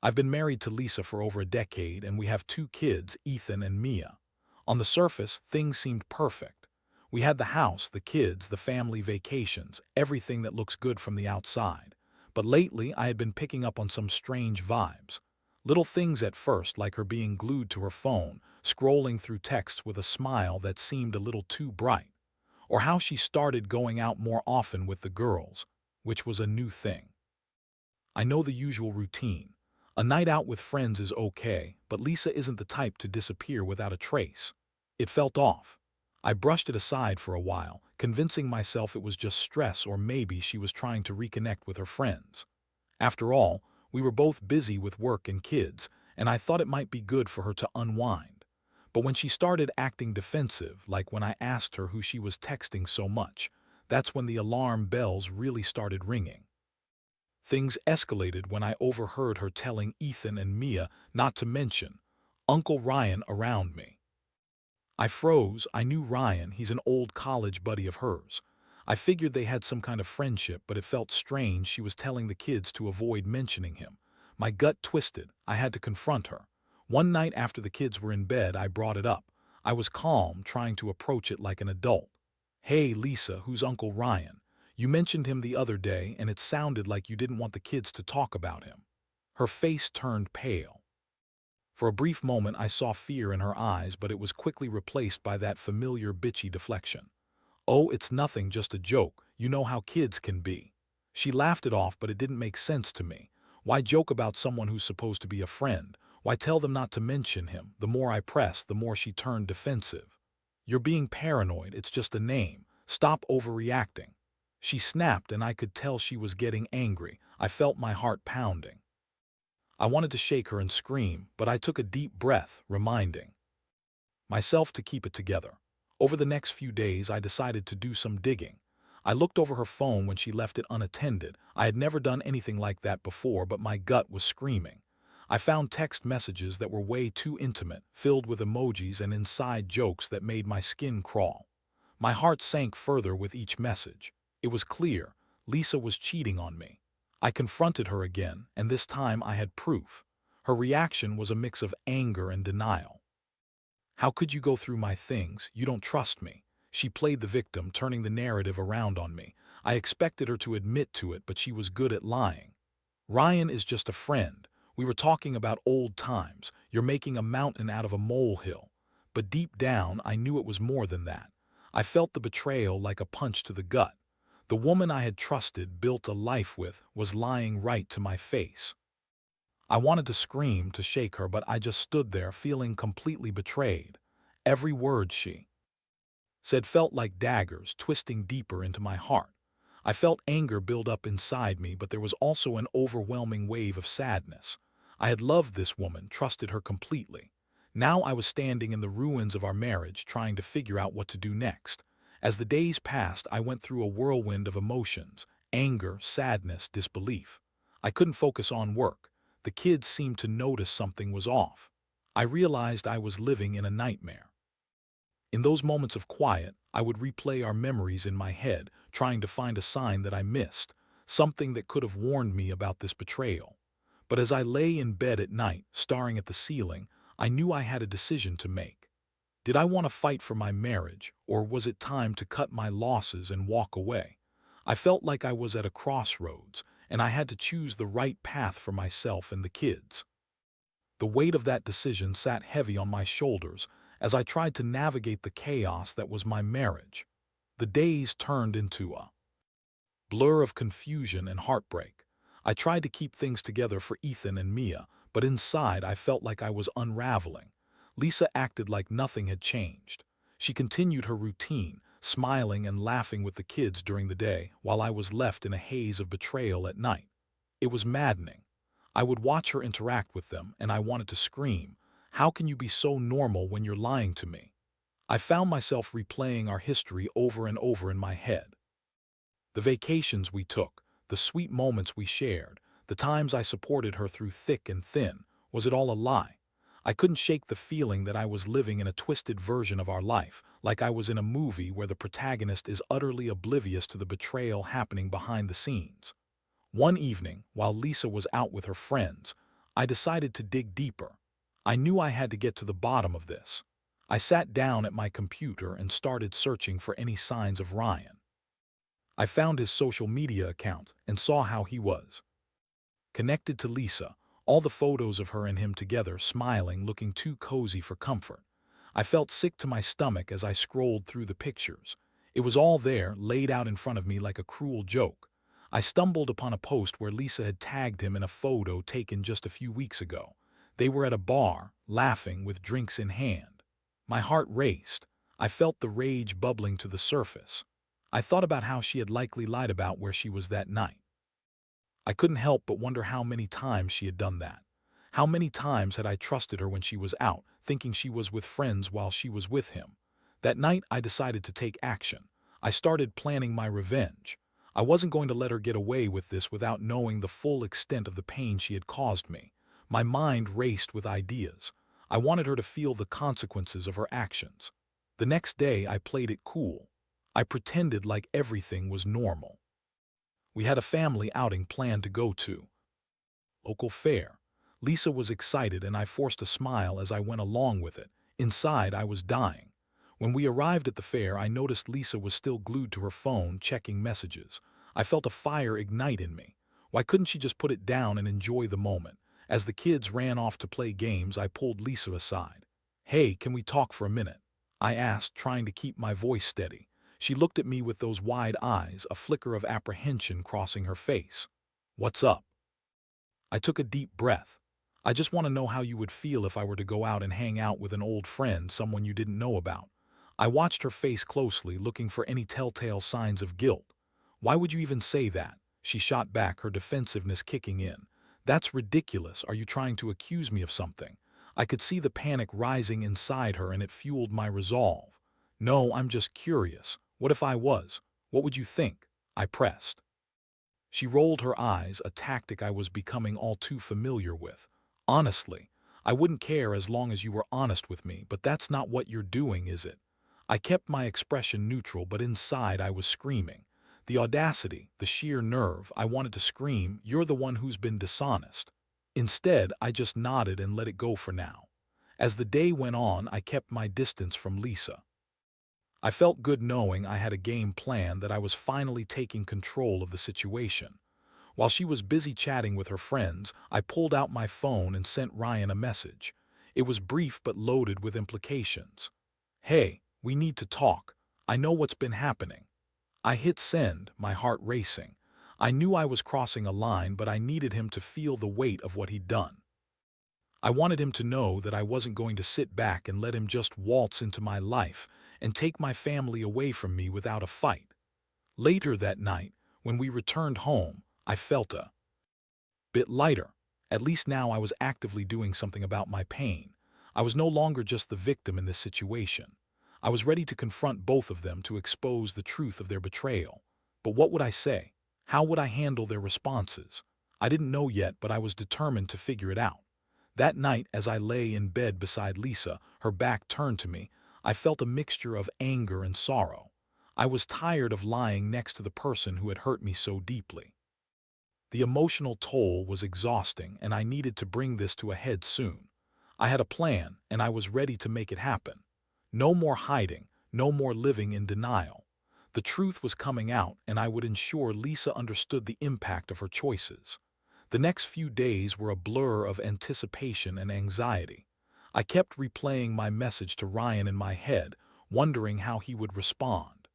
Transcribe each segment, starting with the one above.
I've been married to Lisa for over a decade, and we have two kids, Ethan and Mia. On the surface, things seemed perfect. We had the house, the kids, the family vacations, everything that looks good from the outside. But lately, I had been picking up on some strange vibes. Little things at first, like her being glued to her phone, scrolling through texts with a smile that seemed a little too bright, or how she started going out more often with the girls, which was a new thing. I know the usual routine. A night out with friends is okay, but Lisa isn't the type to disappear without a trace. It felt off. I brushed it aside for a while, convincing myself it was just stress or maybe she was trying to reconnect with her friends. After all, we were both busy with work and kids, and I thought it might be good for her to unwind. But when she started acting defensive, like when I asked her who she was texting so much, that's when the alarm bells really started ringing. Things escalated when I overheard her telling Ethan and Mia not to mention Uncle Ryan around me. I froze. I knew Ryan, he's an old college buddy of hers. I figured they had some kind of friendship, but it felt strange she was telling the kids to avoid mentioning him. My gut twisted. I had to confront her. One night after the kids were in bed, I brought it up. I was calm, trying to approach it like an adult. "Hey, Lisa, who's Uncle Ryan? You mentioned him the other day, and it sounded like you didn't want the kids to talk about him." Her face turned pale. For a brief moment, I saw fear in her eyes, but it was quickly replaced by that familiar bitchy deflection. "Oh, it's nothing, just a joke. You know how kids can be." She laughed it off, but it didn't make sense to me. Why joke about someone who's supposed to be a friend? Why tell them not to mention him? The more I pressed, the more she turned defensive. "You're being paranoid. It's just a name. Stop overreacting." She snapped, and I could tell she was getting angry. I felt my heart pounding. I wanted to shake her and scream, but I took a deep breath, reminding myself to keep it together. Over the next few days, I decided to do some digging. I looked over her phone when she left it unattended. I had never done anything like that before, but my gut was screaming. I found text messages that were way too intimate, filled with emojis and inside jokes that made my skin crawl. My heart sank further with each message. It was clear. Lisa was cheating on me. I confronted her again, and this time I had proof. Her reaction was a mix of anger and denial. "How could you go through my things? You don't trust me." She played the victim, turning the narrative around on me. I expected her to admit to it, but she was good at lying. "Ryan is just a friend. We were talking about old times. You're making a mountain out of a molehill." But deep down, I knew it was more than that. I felt the betrayal like a punch to the gut. The woman I had trusted, built a life with, was lying right to my face. I wanted to scream, to shake her, but I just stood there feeling completely betrayed. Every word she said felt like daggers, twisting deeper into my heart. I felt anger build up inside me, but there was also an overwhelming wave of sadness. I had loved this woman, trusted her completely. Now I was standing in the ruins of our marriage, trying to figure out what to do next. As the days passed, I went through a whirlwind of emotions: anger, sadness, disbelief. I couldn't focus on work. The kids seemed to notice something was off. I realized I was living in a nightmare. In those moments of quiet, I would replay our memories in my head, trying to find a sign that I missed, something that could have warned me about this betrayal. But as I lay in bed at night, staring at the ceiling, I knew I had a decision to make. Did I want to fight for my marriage, or was it time to cut my losses and walk away? I felt like I was at a crossroads, and I had to choose the right path for myself and the kids. The weight of that decision sat heavy on my shoulders as I tried to navigate the chaos that was my marriage. The days turned into a blur of confusion and heartbreak. I tried to keep things together for Ethan and Mia, but inside I felt like I was unraveling. Lisa acted like nothing had changed. She continued her routine, smiling and laughing with the kids during the day, while I was left in a haze of betrayal at night. It was maddening. I would watch her interact with them, and I wanted to scream, "How can you be so normal when you're lying to me?" I found myself replaying our history over and over in my head. The vacations we took, the sweet moments we shared, the times I supported her through thick and thin. Was it all a lie? I couldn't shake the feeling that I was living in a twisted version of our life, like I was in a movie where the protagonist is utterly oblivious to the betrayal happening behind the scenes. One evening, while Lisa was out with her friends, I decided to dig deeper. I knew I had to get to the bottom of this. I sat down at my computer and started searching for any signs of Ryan. I found his social media account and saw how he was connected to Lisa, all the photos of her and him together, smiling, looking too cozy for comfort. I felt sick to my stomach as I scrolled through the pictures. It was all there, laid out in front of me like a cruel joke. I stumbled upon a post where Lisa had tagged him in a photo taken just a few weeks ago. They were at a bar, laughing, with drinks in hand. My heart raced. I felt the rage bubbling to the surface. I thought about how she had likely lied about where she was that night. I couldn't help but wonder how many times she had done that. How many times had I trusted her when she was out, thinking she was with friends while she was with him? That night, I decided to take action. I started planning my revenge. I wasn't going to let her get away with this without knowing the full extent of the pain she had caused me. My mind raced with ideas. I wanted her to feel the consequences of her actions. The next day, I played it cool. I pretended like everything was normal. We had a family outing planned to go to. Local fair. Lisa was excited and I forced a smile as I went along with it. Inside, I was dying. When we arrived at the fair, I noticed Lisa was still glued to her phone, checking messages. I felt a fire ignite in me. Why couldn't she just put it down and enjoy the moment? As the kids ran off to play games, I pulled Lisa aside. "Hey, can we talk for a minute?" I asked, trying to keep my voice steady. She looked at me with those wide eyes, a flicker of apprehension crossing her face. "What's up?" I took a deep breath. "I just want to know how you would feel if I were to go out and hang out with an old friend, someone you didn't know about." I watched her face closely, looking for any telltale signs of guilt. "Why would you even say that?" She shot back, her defensiveness kicking in. "That's ridiculous. Are you trying to accuse me of something?" I could see the panic rising inside her and it fueled my resolve. "No, I'm just curious. What if I was? What would you think?" I pressed. She rolled her eyes, a tactic I was becoming all too familiar with. "Honestly, I wouldn't care as long as you were honest with me, but that's not what you're doing, is it?" I kept my expression neutral, but inside I was screaming. The audacity, the sheer nerve, I wanted to scream, "You're the one who's been dishonest." Instead, I just nodded and let it go for now. As the day went on, I kept my distance from Lisa. I felt good knowing I had a game plan, that I was finally taking control of the situation. While she was busy chatting with her friends, I pulled out my phone and sent Ryan a message. It was brief but loaded with implications. "Hey, we need to talk. I know what's been happening." I hit send, my heart racing. I knew I was crossing a line, but I needed him to feel the weight of what he'd done. I wanted him to know that I wasn't going to sit back and let him just waltz into my life and take my family away from me without a fight. Later that night, when we returned home, I felt a bit lighter. At least now I was actively doing something about my pain. I was no longer just the victim in this situation. I was ready to confront both of them, to expose the truth of their betrayal. But what would I say? How would I handle their responses? I didn't know yet, but I was determined to figure it out. That night, as I lay in bed beside Lisa, her back turned to me, I felt a mixture of anger and sorrow. I was tired of lying next to the person who had hurt me so deeply. The emotional toll was exhausting, and I needed to bring this to a head soon. I had a plan, and I was ready to make it happen. No more hiding, no more living in denial. The truth was coming out, and I would ensure Lisa understood the impact of her choices. The next few days were a blur of anticipation and anxiety. I kept replaying my message to Ryan in my head, wondering how he would respond.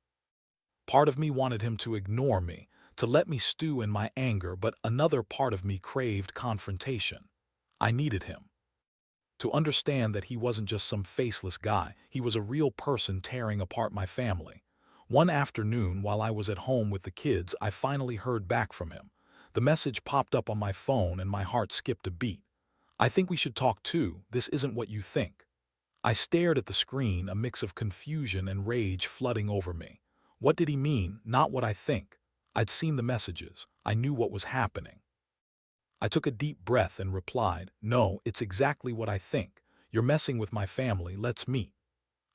Part of me wanted him to ignore me, to let me stew in my anger, but another part of me craved confrontation. I needed him to understand that he wasn't just some faceless guy. He was a real person tearing apart my family. One afternoon, while I was at home with the kids, I finally heard back from him. The message popped up on my phone and my heart skipped a beat. "I think we should talk too. This isn't what you think." I stared at the screen, a mix of confusion and rage flooding over me. What did he mean? Not what I think. I'd seen the messages. I knew what was happening. I took a deep breath and replied, "No, it's exactly what I think. You're messing with my family. Let's meet."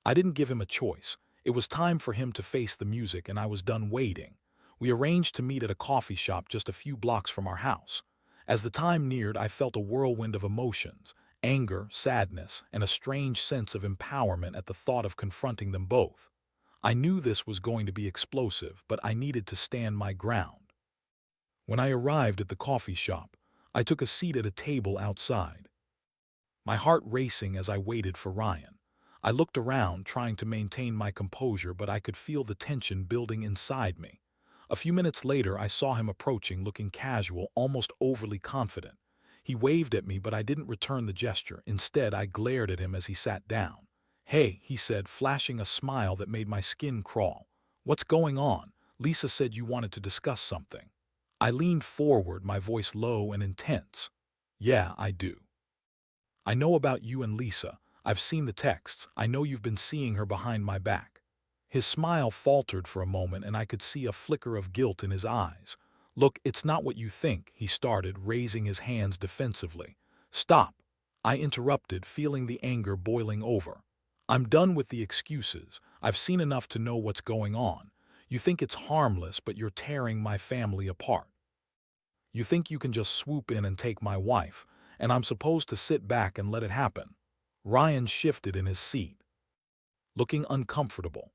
I didn't give him a choice. It was time for him to face the music, and I was done waiting. We arranged to meet at a coffee shop just a few blocks from our house. As the time neared, I felt a whirlwind of emotions, anger, sadness, and a strange sense of empowerment at the thought of confronting them both. I knew this was going to be explosive, but I needed to stand my ground. When I arrived at the coffee shop, I took a seat at a table outside, my heart racing as I waited for Ryan. I looked around, trying to maintain my composure, but I could feel the tension building inside me. A few minutes later, I saw him approaching, looking casual, almost overly confident. He waved at me, but I didn't return the gesture. Instead, I glared at him as he sat down. "Hey," he said, flashing a smile that made my skin crawl. "What's going on? Lisa said you wanted to discuss something." I leaned forward, my voice low and intense. "Yeah, I do. I know about you and Lisa. I've seen the texts. I know you've been seeing her behind my back." His smile faltered for a moment, and I could see a flicker of guilt in his eyes. "Look, it's not what you think," he started, raising his hands defensively. "Stop," I interrupted, feeling the anger boiling over. "I'm done with the excuses. I've seen enough to know what's going on. You think it's harmless, but you're tearing my family apart. You think you can just swoop in and take my wife, and I'm supposed to sit back and let it happen." Ryan shifted in his seat, looking uncomfortable.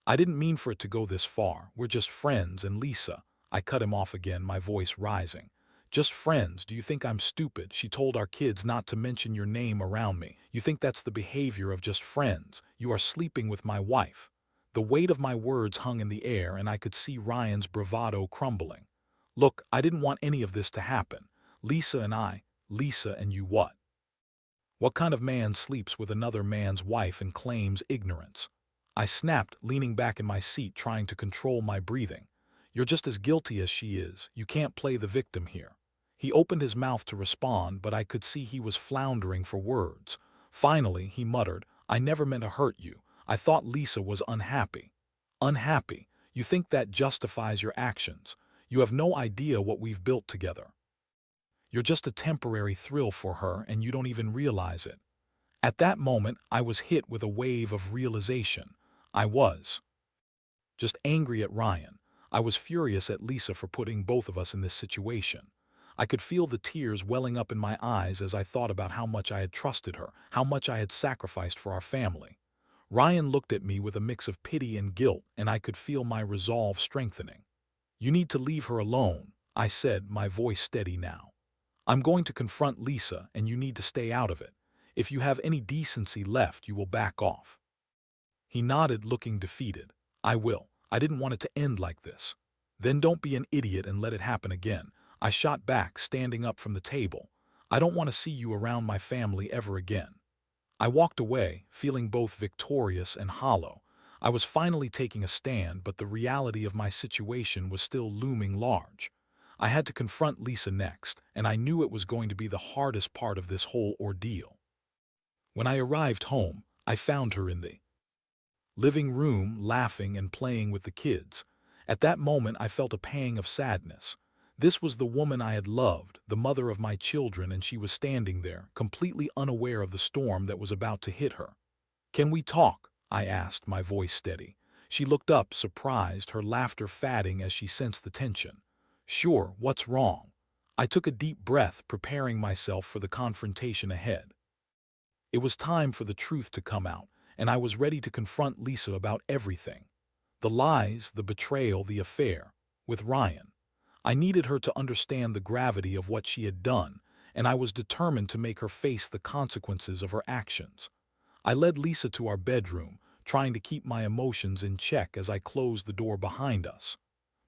"I didn't mean for it to go this far. We're just friends, and Lisa—" I cut him off again, my voice rising. "Just friends? Do you think I'm stupid? She told our kids not to mention your name around me. You think that's the behavior of just friends? You are sleeping with my wife." The weight of my words hung in the air, and I could see Ryan's bravado crumbling. "Look, I didn't want any of this to happen. Lisa and I—" "Lisa and you what? What kind of man sleeps with another man's wife and claims ignorance?" I snapped, leaning back in my seat, trying to control my breathing. "You're just as guilty as she is. You can't play the victim here." He opened his mouth to respond, but I could see he was floundering for words. Finally, he muttered, "I never meant to hurt you. I thought Lisa was unhappy." "Unhappy? You think that justifies your actions? You have no idea what we've built together. You're just a temporary thrill for her, and you don't even realize it." At that moment, I was hit with a wave of realization. I was just angry at Ryan. I was furious at Lisa for putting both of us in this situation. I could feel the tears welling up in my eyes as I thought about how much I had trusted her, how much I had sacrificed for our family. Ryan looked at me with a mix of pity and guilt, and I could feel my resolve strengthening. "You need to leave her alone," I said, my voice steady now. "I'm going to confront Lisa, and you need to stay out of it. If you have any decency left, you will back off." He nodded, looking defeated. "I will. I didn't want it to end like this." "Then don't be an idiot and let it happen again," I shot back, standing up from the table. "I don't want to see you around my family ever again." I walked away, feeling both victorious and hollow. I was finally taking a stand, but the reality of my situation was still looming large. I had to confront Lisa next, and I knew it was going to be the hardest part of this whole ordeal. When I arrived home, I found her in the living room, laughing and playing with the kids. At that moment, I felt a pang of sadness. This was the woman I had loved, the mother of my children, and she was standing there, completely unaware of the storm that was about to hit her. "Can we talk?" I asked, my voice steady. She looked up, surprised, her laughter fading as she sensed the tension. "Sure, what's wrong?" I took a deep breath, preparing myself for the confrontation ahead. It was time for the truth to come out, and I was ready to confront Lisa about everything. The lies, the betrayal, the affair with Ryan. I needed her to understand the gravity of what she had done, and I was determined to make her face the consequences of her actions. I led Lisa to our bedroom, trying to keep my emotions in check as I closed the door behind us.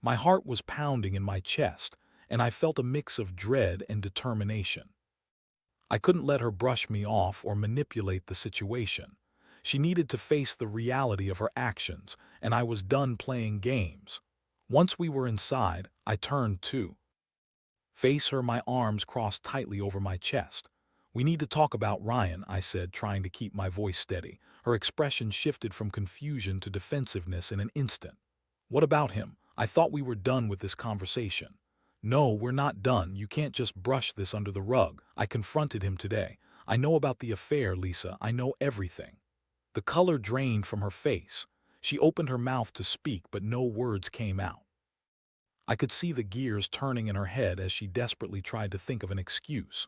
My heart was pounding in my chest, and I felt a mix of dread and determination. I couldn't let her brush me off or manipulate the situation. She needed to face the reality of her actions, and I was done playing games. Once we were inside, I turned to face her, my arms crossed tightly over my chest. "We need to talk about Ryan," I said, trying to keep my voice steady. Her expression shifted from confusion to defensiveness in an instant. "What about him? I thought we were done with this conversation." "No, we're not done. You can't just brush this under the rug. I confronted him today. I know about the affair, Lisa. I know everything." The color drained from her face. She opened her mouth to speak, but no words came out. I could see the gears turning in her head as she desperately tried to think of an excuse.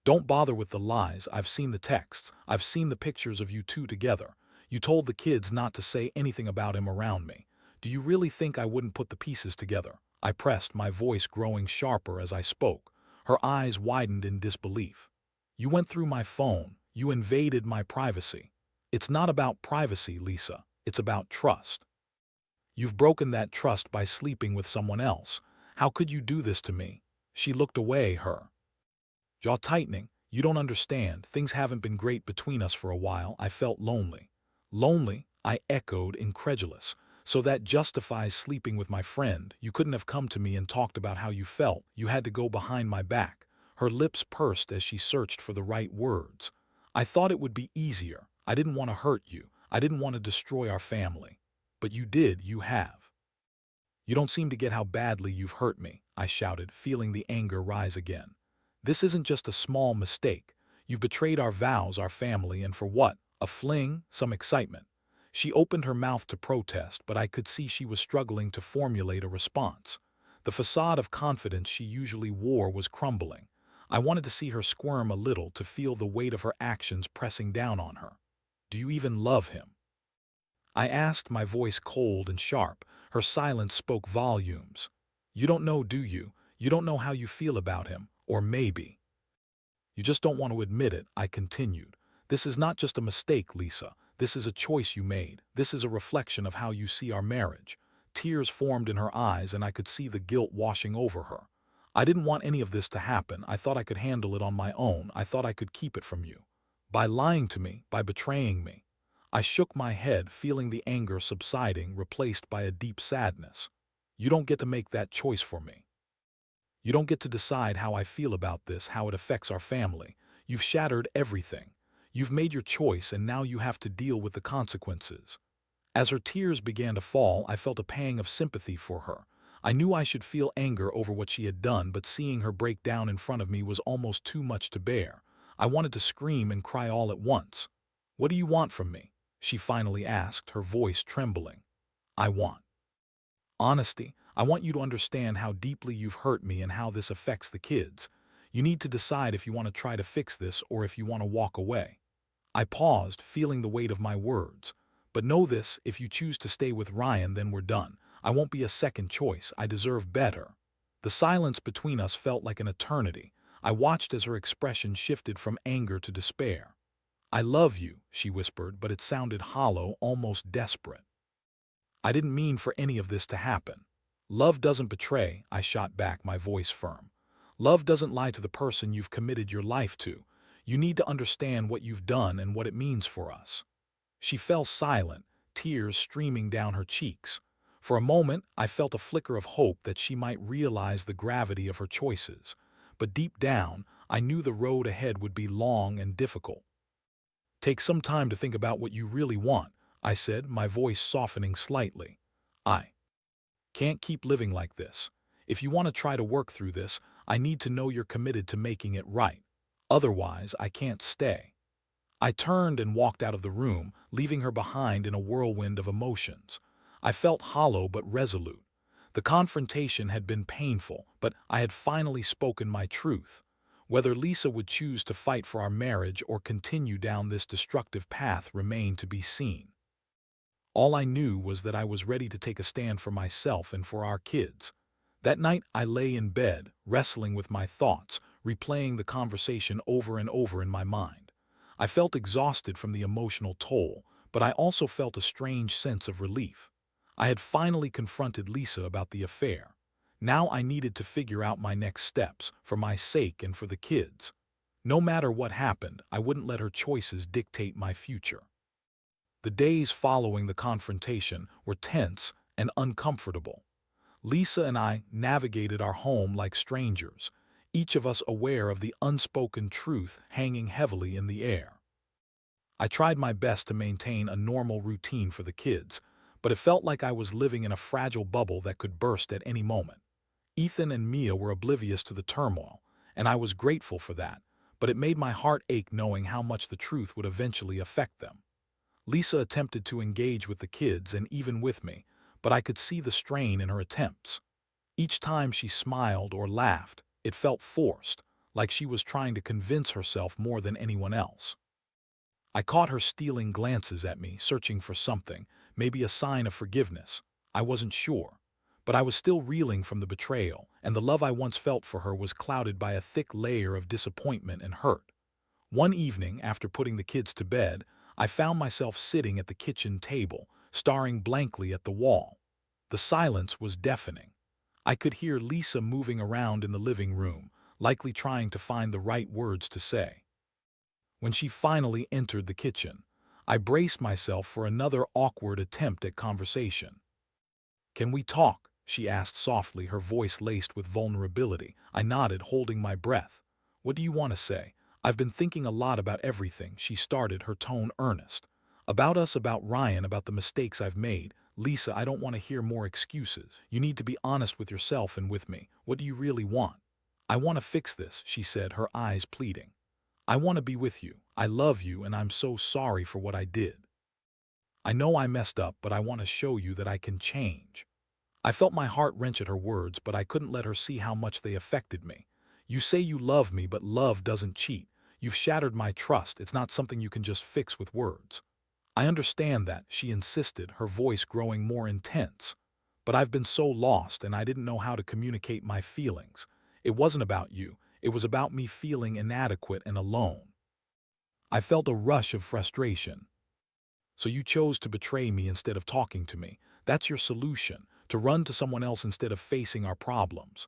Don't bother with the lies. I've seen the texts. I've seen the pictures of you two together. You told the kids not to say anything about him around me. Do you really think I wouldn't put the pieces together? I pressed, my voice growing sharper as I spoke. Her eyes widened in disbelief. You went through my phone. You invaded my privacy. It's not about privacy, Lisa. It's about trust. You've broken that trust by sleeping with someone else. How could you do this to me? She looked away, her jaw tightening. You don't understand. Things haven't been great between us for a while. I felt lonely. Lonely? I echoed, incredulous. So that justifies sleeping with my friend. You couldn't have come to me and talked about how you felt. You had to go behind my back. Her lips pursed as she searched for the right words. I thought it would be easier. I didn't want to hurt you. I didn't want to destroy our family. But you did. You have. You don't seem to get how badly you've hurt me, I shouted, feeling the anger rise again. This isn't just a small mistake. You've betrayed our vows, our family, and for what? A fling? Some excitement. She opened her mouth to protest, but I could see she was struggling to formulate a response. The facade of confidence she usually wore was crumbling. I wanted to see her squirm a little, to feel the weight of her actions pressing down on her. Do you even love him? I asked, my voice cold and sharp. Her silence spoke volumes. You don't know, do you? You don't know how you feel about him. Or maybe you just don't want to admit it, I continued. This is not just a mistake, Lisa. This is a choice you made. This is a reflection of how you see our marriage. Tears formed in her eyes, and I could see the guilt washing over her. I didn't want any of this to happen. I thought I could handle it on my own. I thought I could keep it from you. By lying to me, by betraying me. I shook my head, feeling the anger subsiding, replaced by a deep sadness. You don't get to make that choice for me. You don't get to decide how I feel about this, how it affects our family. You've shattered everything. You've made your choice, and now you have to deal with the consequences. As her tears began to fall, I felt a pang of sympathy for her. I knew I should feel anger over what she had done, but seeing her break down in front of me was almost too much to bear. I wanted to scream and cry all at once. What do you want from me? She finally asked, her voice trembling. I want honesty. I want you to understand how deeply you've hurt me and how this affects the kids. You need to decide if you want to try to fix this or if you want to walk away. I paused, feeling the weight of my words. But know this, if you choose to stay with Ryan, then we're done. I won't be a second choice. I deserve better. The silence between us felt like an eternity. I watched as her expression shifted from anger to despair. I love you, she whispered, but it sounded hollow, almost desperate. I didn't mean for any of this to happen. Love doesn't betray, I shot back, my voice firm. Love doesn't lie to the person you've committed your life to. You need to understand what you've done and what it means for us. She fell silent, tears streaming down her cheeks. For a moment, I felt a flicker of hope that she might realize the gravity of her choices. But deep down, I knew the road ahead would be long and difficult. Take some time to think about what you really want, I said, my voice softening slightly. I can't keep living like this. If you want to try to work through this, I need to know you're committed to making it right. Otherwise, I can't stay. I turned and walked out of the room, leaving her behind in a whirlwind of emotions. I felt hollow but resolute. The confrontation had been painful, but I had finally spoken my truth. Whether Lisa would choose to fight for our marriage or continue down this destructive path remained to be seen. All I knew was that I was ready to take a stand for myself and for our kids. That night I lay in bed, wrestling with my thoughts, replaying the conversation over and over in my mind. I felt exhausted from the emotional toll, but I also felt a strange sense of relief. I had finally confronted Lisa about the affair. Now I needed to figure out my next steps, for my sake and for the kids. No matter what happened, I wouldn't let her choices dictate my future. The days following the confrontation were tense and uncomfortable. Lisa and I navigated our home like strangers, each of us aware of the unspoken truth hanging heavily in the air. I tried my best to maintain a normal routine for the kids, but it felt like I was living in a fragile bubble that could burst at any moment. Ethan and Mia were oblivious to the turmoil, and I was grateful for that, but it made my heart ache knowing how much the truth would eventually affect them. Lisa attempted to engage with the kids and even with me, but I could see the strain in her attempts. Each time she smiled or laughed, it felt forced, like she was trying to convince herself more than anyone else. I caught her stealing glances at me, searching for something, maybe a sign of forgiveness. I wasn't sure. But I was still reeling from the betrayal, and the love I once felt for her was clouded by a thick layer of disappointment and hurt. One evening, after putting the kids to bed, I found myself sitting at the kitchen table, staring blankly at the wall. The silence was deafening. I could hear Lisa moving around in the living room, likely trying to find the right words to say. When she finally entered the kitchen, I braced myself for another awkward attempt at conversation. "Can we talk?" she asked softly, her voice laced with vulnerability. I nodded, holding my breath. "What do you want to say?" "I've been thinking a lot about everything," she started, her tone earnest. "About us, about Ryan, about the mistakes I've made. Lisa, I don't want to hear more excuses. You need to be honest with yourself and with me. What do you really want?" "I want to fix this," she said, her eyes pleading. "I want to be with you. I love you, and I'm so sorry for what I did. I know I messed up, but I want to show you that I can change." I felt my heart wrench at her words, but I couldn't let her see how much they affected me. "You say you love me, but love doesn't cheat. You've shattered my trust. It's not something you can just fix with words." "I understand that," she insisted, her voice growing more intense. "But I've been so lost, and I didn't know how to communicate my feelings. It wasn't about you. It was about me feeling inadequate and alone." I felt a rush of frustration. "So you chose to betray me instead of talking to me. That's your solution, to run to someone else instead of facing our problems."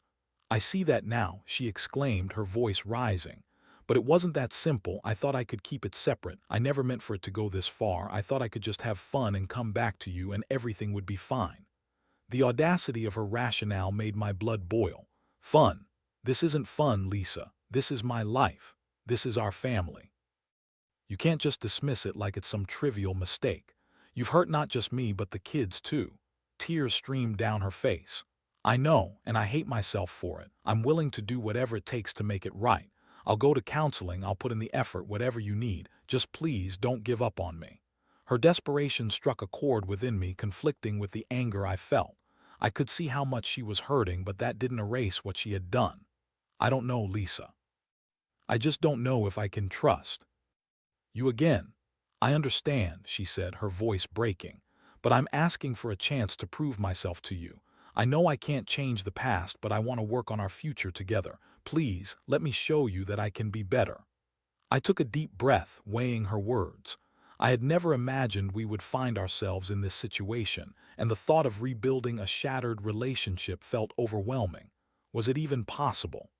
"I see that now," she exclaimed, her voice rising. "But it wasn't that simple. I thought I could keep it separate. I never meant for it to go this far. I thought I could just have fun and come back to you and everything would be fine." The audacity of her rationale made my blood boil. "Fun? This isn't fun, Lisa. This is my life. This is our family. You can't just dismiss it like it's some trivial mistake. You've hurt not just me but the kids too." Tears streamed down her face. "I know, and I hate myself for it. I'm willing to do whatever it takes to make it right. I'll go to counseling, I'll put in the effort, whatever you need. Just please don't give up on me." Her desperation struck a chord within me, conflicting with the anger I felt. I could see how much she was hurting, but that didn't erase what she had done. "I don't know, Lisa. I just don't know if I can trust you again." "I understand," she said, her voice breaking. "But I'm asking for a chance to prove myself to you. I know I can't change the past, but I want to work on our future together. Please, let me show you that I can be better." I took a deep breath, weighing her words. I had never imagined we would find ourselves in this situation, and the thought of rebuilding a shattered relationship felt overwhelming. Was it even possible?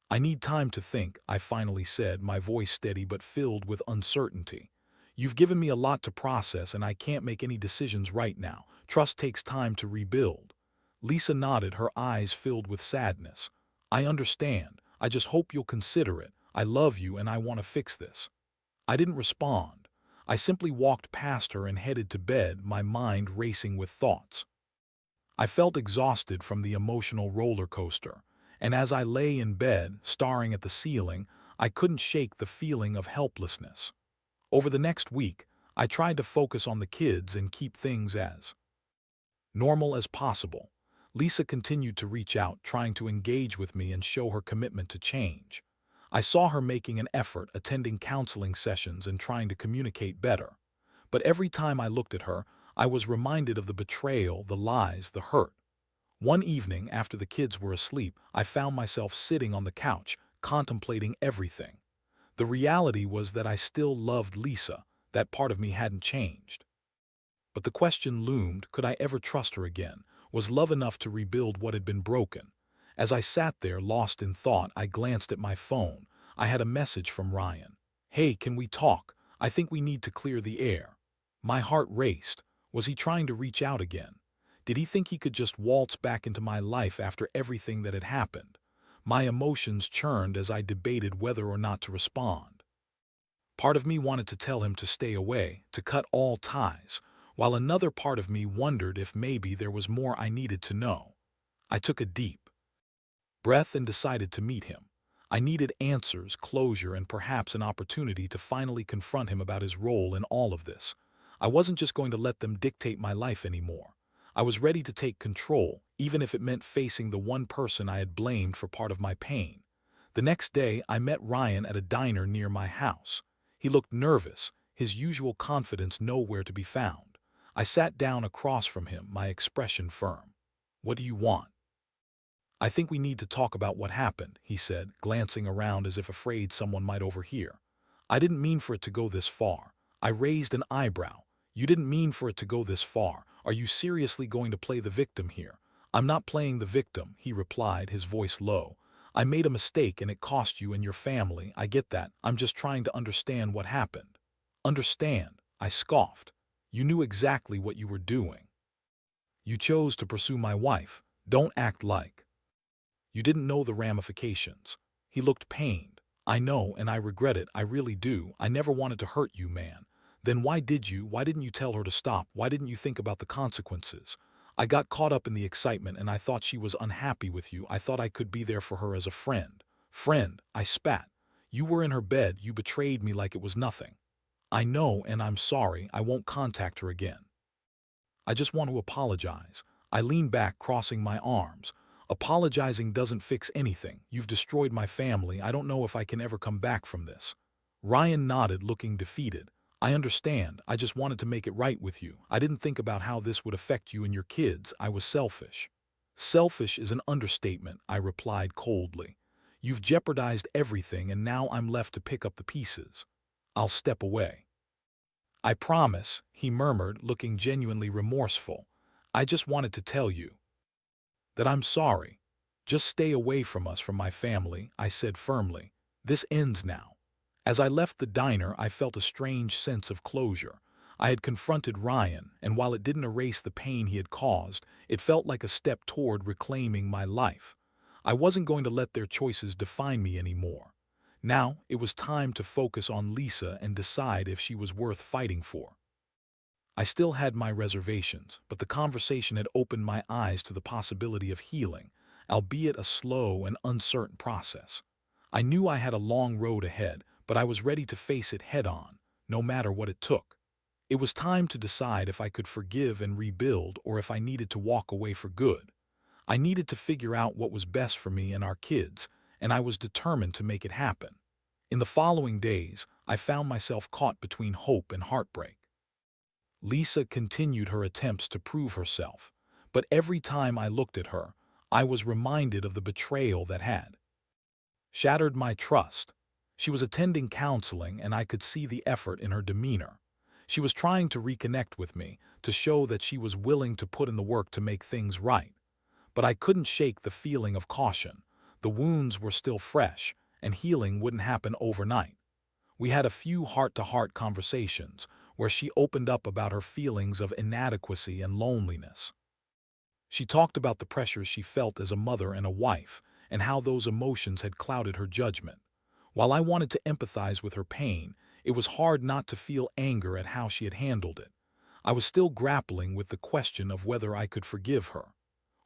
"I need time to think," I finally said, my voice steady but filled with uncertainty. "You've given me a lot to process, and I can't make any decisions right now. Trust takes time to rebuild." Lisa nodded, her eyes filled with sadness. "I understand. I just hope you'll consider it. I love you and I want to fix this." I didn't respond. I simply walked past her and headed to bed, my mind racing with thoughts. I felt exhausted from the emotional roller coaster, and as I lay in bed, staring at the ceiling, I couldn't shake the feeling of helplessness. Over the next week, I tried to focus on the kids and keep things as normal as possible. Lisa continued to reach out, trying to engage with me and show her commitment to change. I saw her making an effort, attending counseling sessions and trying to communicate better. But every time I looked at her, I was reminded of the betrayal, the lies, the hurt. One evening, after the kids were asleep, I found myself sitting on the couch, contemplating everything. The reality was that I still loved Lisa. That part of me hadn't changed. But the question loomed, could I ever trust her again? Was love enough to rebuild what had been broken? As I sat there, lost in thought, I glanced at my phone. I had a message from Ryan. "Hey, can we talk? I think we need to clear the air." My heart raced. Was he trying to reach out again? Did he think he could just waltz back into my life after everything that had happened? My emotions churned as I debated whether or not to respond. Part of me wanted to tell him to stay away, to cut all ties, while another part of me wondered if maybe there was more I needed to know. I took a deep breath and decided to meet him. I needed answers, closure, and perhaps an opportunity to finally confront him about his role in all of this. I wasn't just going to let them dictate my life anymore. I was ready to take control, even if it meant facing the one person I had blamed for part of my pain. The next day, I met Ryan at a diner near my house. He looked nervous, his usual confidence nowhere to be found. I sat down across from him, my expression firm. "What do you want?" "I think we need to talk about what happened," he said, glancing around as if afraid someone might overhear. "I didn't mean for it to go this far." I raised an eyebrow. "You didn't mean for it to go this far. Are you seriously going to play the victim here?" "I'm not playing the victim," he replied, his voice low. "I made a mistake and it cost you and your family. I get that. I'm just trying to understand what happened." "Understand?" I scoffed. "You knew exactly what you were doing. You chose to pursue my wife. Don't act like you didn't know the ramifications." He looked pained. "I know, and I regret it. I really do. I never wanted to hurt you, man." "Then why did you? Why didn't you tell her to stop? Why didn't you think about the consequences?" "I got caught up in the excitement and I thought she was unhappy with you. I thought I could be there for her as a friend." "Friend?" I spat. "You were in her bed. You betrayed me like it was nothing." "I know, and I'm sorry. I won't contact her again. I just want to apologize." I leaned back, crossing my arms. "Apologizing doesn't fix anything. You've destroyed my family. I don't know if I can ever come back from this." Ryan nodded, looking defeated. "I understand. I just wanted to make it right with you. I didn't think about how this would affect you and your kids. I was selfish." "Selfish is an understatement," I replied coldly. "You've jeopardized everything and now I'm left to pick up the pieces." "I'll step away." "I promise," he murmured, looking genuinely remorseful. "I just wanted to tell you that I'm sorry." "Just stay away from us, from my family," I said firmly. "This ends now." As I left the diner, I felt a strange sense of closure. I had confronted Ryan, and while it didn't erase the pain he had caused, it felt like a step toward reclaiming my life. I wasn't going to let their choices define me anymore. Now, it was time to focus on Lisa and decide if she was worth fighting for. I still had my reservations, but the conversation had opened my eyes to the possibility of healing, albeit a slow and uncertain process. I knew I had a long road ahead, but I was ready to face it head-on, no matter what it took. It was time to decide if I could forgive and rebuild or if I needed to walk away for good. I needed to figure out what was best for me and our kids, and I was determined to make it happen. In the following days, I found myself caught between hope and heartbreak. Lisa continued her attempts to prove herself, but every time I looked at her, I was reminded of the betrayal that had shattered my trust. She was attending counseling, and I could see the effort in her demeanor. She was trying to reconnect with me, to show that she was willing to put in the work to make things right. But I couldn't shake the feeling of caution. The wounds were still fresh, and healing wouldn't happen overnight. We had a few heart-to-heart conversations where she opened up about her feelings of inadequacy and loneliness. She talked about the pressures she felt as a mother and a wife, and how those emotions had clouded her judgment. While I wanted to empathize with her pain, it was hard not to feel anger at how she had handled it. I was still grappling with the question of whether I could forgive her.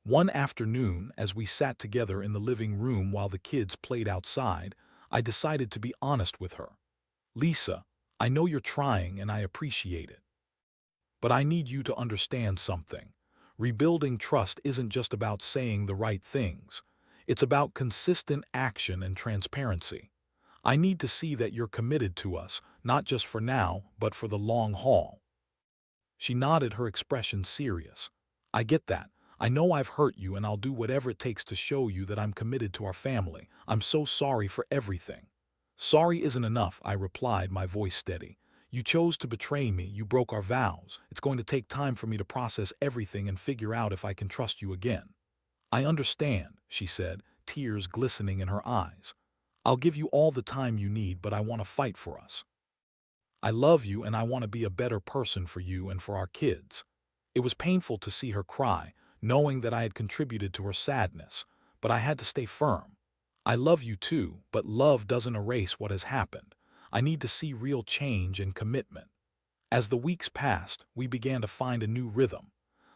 One afternoon, as we sat together in the living room while the kids played outside, I decided to be honest with her. "Lisa, I know you're trying and I appreciate it. But I need you to understand something. Rebuilding trust isn't just about saying the right things. It's about consistent action and transparency. I need to see that you're committed to us, not just for now, but for the long haul." She nodded, her expression serious. "I get that. I know I've hurt you and I'll do whatever it takes to show you that I'm committed to our family. I'm so sorry for everything." "Sorry isn't enough," I replied, my voice steady. "You chose to betray me, you broke our vows. It's going to take time for me to process everything and figure out if I can trust you again." "I understand," she said, tears glistening in her eyes. "I'll give you all the time you need, but I want to fight for us. I love you and I want to be a better person for you and for our kids." It was painful to see her cry, knowing that I had contributed to her sadness, but I had to stay firm. "I love you too, but love doesn't erase what has happened. I need to see real change and commitment." As the weeks passed, we began to find a new rhythm.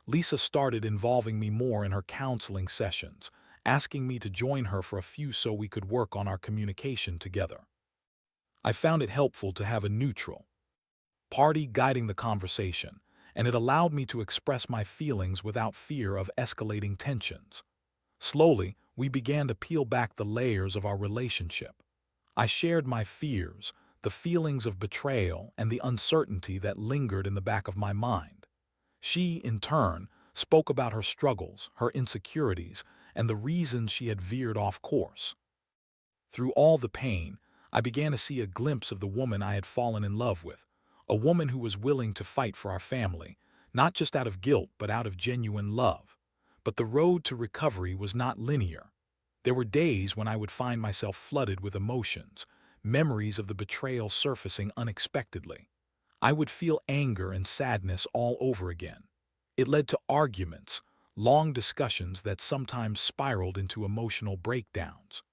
Lisa started involving me more in her counseling sessions, asking me to join her for a few so we could work on our communication together. I found it helpful to have a neutral party guiding the conversation, and it allowed me to express my feelings without fear of escalating tensions. Slowly, we began to peel back the layers of our relationship. I shared my fears, the feelings of betrayal, and the uncertainty that lingered in the back of my mind. She, in turn, spoke about her struggles, her insecurities, and the reasons she had veered off course. Through all the pain, I began to see a glimpse of the woman I had fallen in love with, a woman who was willing to fight for our family, not just out of guilt but out of genuine love. But the road to recovery was not linear. There were days when I would find myself flooded with emotions, memories of the betrayal surfacing unexpectedly. I would feel anger and sadness all over again. It led to arguments, long discussions that sometimes spiraled into emotional breakdowns.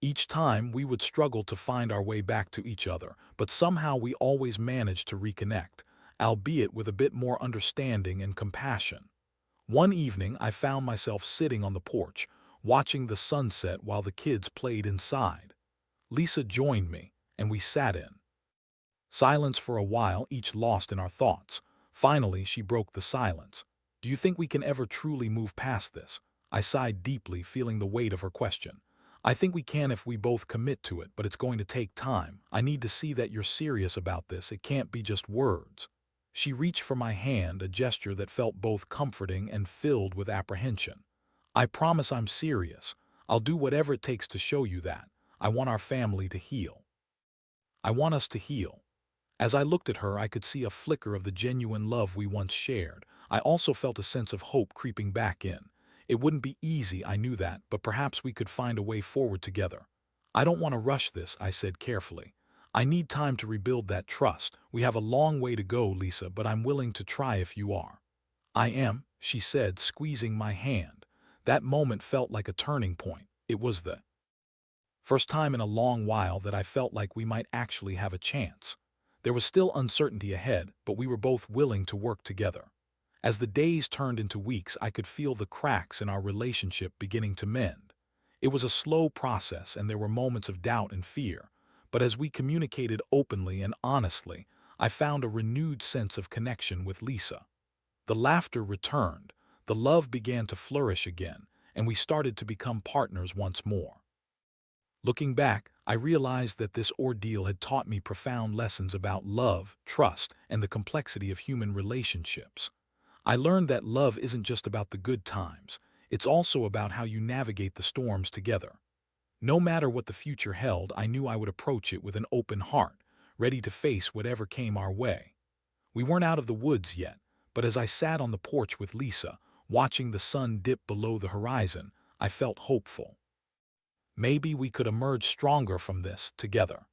Each time, we would struggle to find our way back to each other, but somehow we always managed to reconnect, albeit with a bit more understanding and compassion. One evening, I found myself sitting on the porch, watching the sunset while the kids played inside. Lisa joined me, and we sat in silence for a while, each lost in our thoughts. Finally, she broke the silence. "Do you think we can ever truly move past this?" I sighed deeply, feeling the weight of her question. "I think we can if we both commit to it, but it's going to take time. I need to see that you're serious about this. It can't be just words." She reached for my hand, a gesture that felt both comforting and filled with apprehension. "I promise I'm serious. I'll do whatever it takes to show you that. I want our family to heal. I want us to heal." As I looked at her, I could see a flicker of the genuine love we once shared. I also felt a sense of hope creeping back in. It wouldn't be easy, I knew that, but perhaps we could find a way forward together. "I don't want to rush this," I said carefully. "I need time to rebuild that trust. We have a long way to go, Lisa, but I'm willing to try if you are." "I am," she said, squeezing my hand. That moment felt like a turning point. It was the first time in a long while that I felt like we might actually have a chance. There was still uncertainty ahead, but we were both willing to work together. As the days turned into weeks, I could feel the cracks in our relationship beginning to mend. It was a slow process, and there were moments of doubt and fear. But as we communicated openly and honestly, I found a renewed sense of connection with Lisa. The laughter returned, the love began to flourish again, and we started to become partners once more. Looking back, I realized that this ordeal had taught me profound lessons about love, trust, and the complexity of human relationships. I learned that love isn't just about the good times, it's also about how you navigate the storms together. No matter what the future held, I knew I would approach it with an open heart, ready to face whatever came our way. We weren't out of the woods yet, but as I sat on the porch with Lisa, watching the sun dip below the horizon, I felt hopeful. Maybe we could emerge stronger from this together.